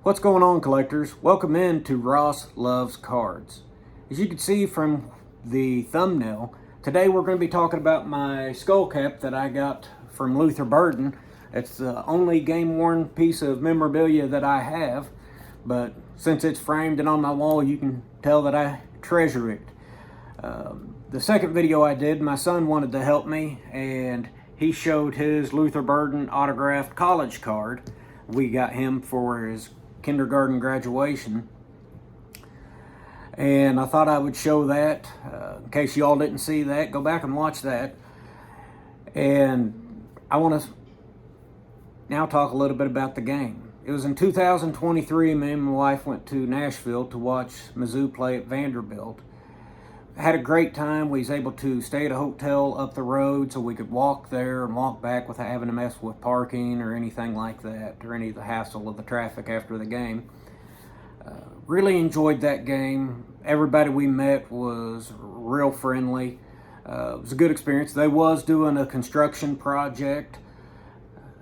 What's going on, collectors? Welcome in to Ross Loves Cards. As you can see from the thumbnail, today we're going to be talking about my skull cap that I got from Luther Burden. It's the only game-worn piece of memorabilia that I have, but since it's framed and on my wall, you can tell that I treasure it. The second video I did, my son wanted to help me, and he showed his Luther Burden autographed college card. We got him for his kindergarten graduation, and I thought I would show that in case y'all didn't see that. Go back and watch that. And I want to now talk a little bit about the game. It was in 2023. Me and my wife went to Nashville to watch Mizzou play at Vanderbilt. Had a great time. We was able to stay at a hotel up the road so we could walk there and walk back without having to mess with parking or anything like that, or any of the hassle of the traffic after the game. Really enjoyed that game. Everybody we met was real friendly. It was a good experience. They was doing a construction project.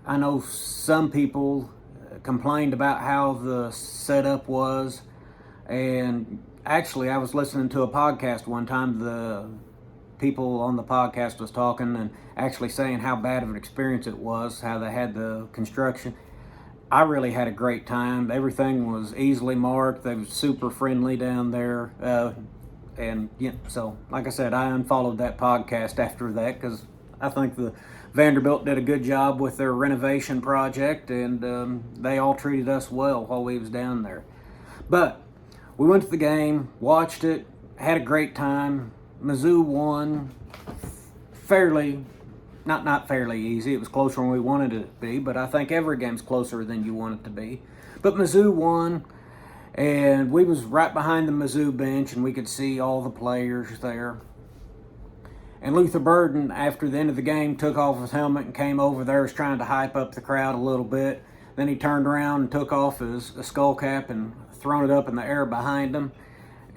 I know some people complained about how the setup was, and actually, I was listening to a podcast one time. The people on the podcast was talking and actually saying how bad of an experience it was, how they had the construction. I really had a great time. Everything was easily marked. They were super friendly down there. And yeah, so, like I said, I unfollowed that podcast after that because I think the Vanderbilt did a good job with their renovation project, and they all treated us well while we was down there. But we went to the game, watched it, had a great time. Mizzou won fairly, not fairly easy. It was closer than we wanted it to be, but I think every game's closer than you want it to be. But Mizzou won, and we was right behind the Mizzou bench, and we could see all the players there. And Luther Burden, after the end of the game, took off his helmet and came over there, was trying to hype up the crowd a little bit. Then he turned around and took off his skull cap and thrown it up in the air behind him.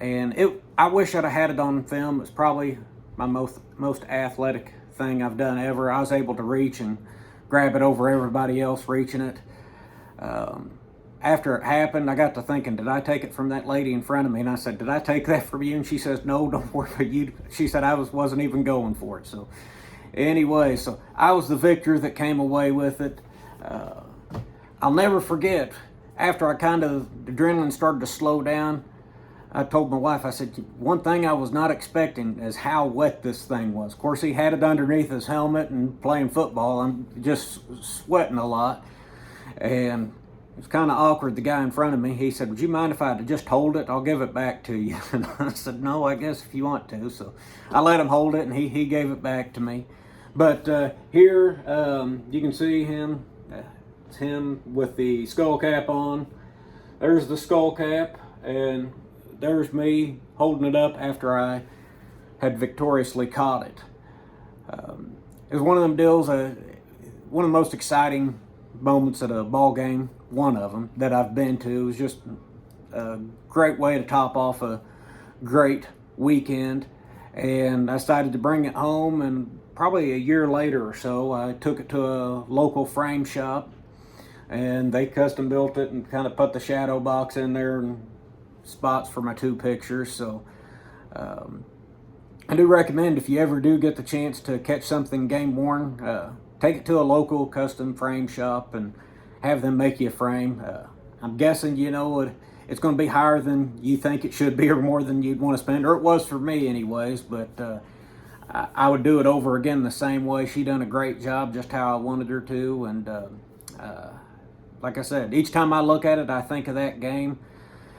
And I wish I'd have had it on film. It's probably my most athletic thing I've done ever. I was able to reach and grab it over everybody else reaching it. After it happened, I got to thinking, did I take it from that lady in front of me? And I said, did I take that from you? And she says, no, don't worry about you. She said I wasn't even going for it. So anyway, so I was the victor that came away with it. I'll never forget, after I the adrenaline started to slow down, I told my wife, I said, one thing I was not expecting is how wet this thing was. Of course, he had it underneath his helmet and playing football. I'm just sweating a lot. And it was kind of awkward. The guy in front of me, he said, would you mind if I just hold it? I'll give it back to you. And I said, no, I guess if you want to. So I let him hold it, and he gave it back to me. But here, you can see him. It's him with the skull cap on. There's the skull cap, and there's me holding it up after I had victoriously caught it. It was one of them deals, one of the most exciting moments at a ball game, one of them that I've been to. It was just a great way to top off a great weekend, and I decided to bring it home, and probably a year later or so, I took it to a local frame shop, and they custom built it and kind of put the shadow box in there and spots for my two pictures. So I do recommend, if you ever do get the chance to catch something game worn, take it to a local custom frame shop and have them make you a frame. I'm guessing, it's going to be higher than you think it should be, or more than you'd want to spend, or it was for me anyways, but I would do it over again the same way. She done a great job, just how I wanted her to. And like I said, each time I look at it, I think of that game.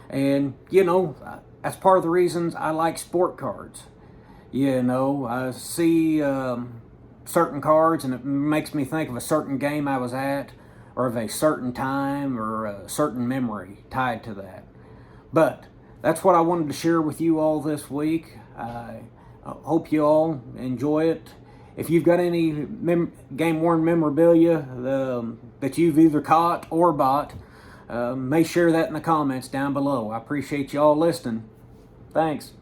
And, that's part of the reasons I like sport cards. I see certain cards, and it makes me think of a certain game I was at, or of a certain time, or a certain memory tied to that. But that's what I wanted to share with you all this week. I hope you all enjoy it. If you've got any game-worn memorabilia that you've either caught or bought, may share that in the comments down below. I appreciate you all listening. Thanks.